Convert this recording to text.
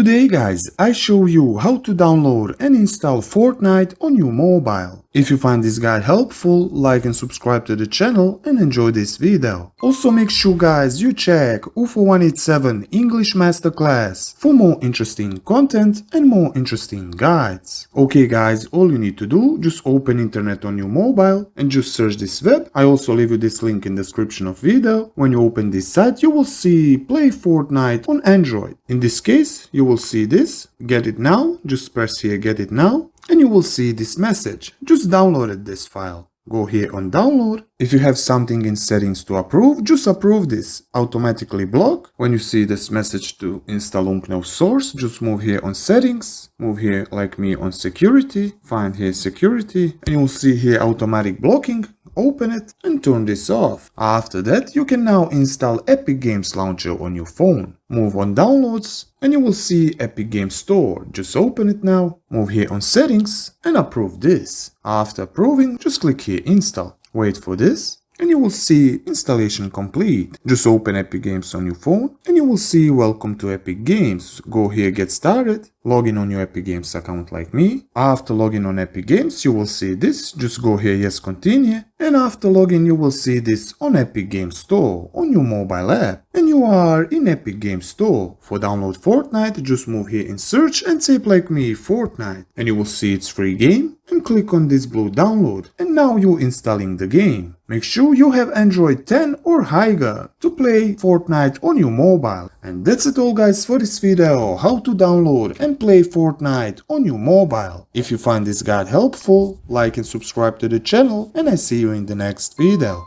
Today guys, I show you how to download and install Fortnite on your mobile. If you find this guide helpful, like and subscribe to the channel and enjoy this video. Also make sure guys you check UFO 187 English Masterclass for more interesting content and more interesting guides. Okay guys, all you need to do, just open internet on your mobile and just search this web. I also leave you this link in the description of video. When you open this site, you will see Play Fortnite on Android. In this case, you will see this, get it now, just press here get it now. And you will see this message. Just download this file. Go here on download. If you have something in settings to approve, just approve this. Automatically block. When you see this message to install unknown source, just move here on settings. Move here like me on security. Find here security. And you will see here automatic blocking. Open it and turn this off. After that, you can now install Epic Games Launcher on your phone. Move on downloads and you will see Epic Games Store. Just open it now. Move here on settings and approve this. After approving, just click here install. Wait for this. And you will see installation complete. Just open Epic Games on your phone and you will see welcome to Epic Games. Go here get started. Log in on your Epic Games account like me. After login on Epic Games, you will see this. Just go here yes continue. And after login you will see this on Epic Games Store on your mobile app. And you are in Epic Games Store. For download Fortnite, just move here in search and type like me Fortnite. And you will see it's free game. And click on this blue download. And now you're installing the game. Make sure you have Android 10 or higher to play Fortnite on your mobile. And that's it all guys for this video, how to download and play Fortnite on your mobile. If you find this guide helpful, like and subscribe to the channel and I see you in the next video.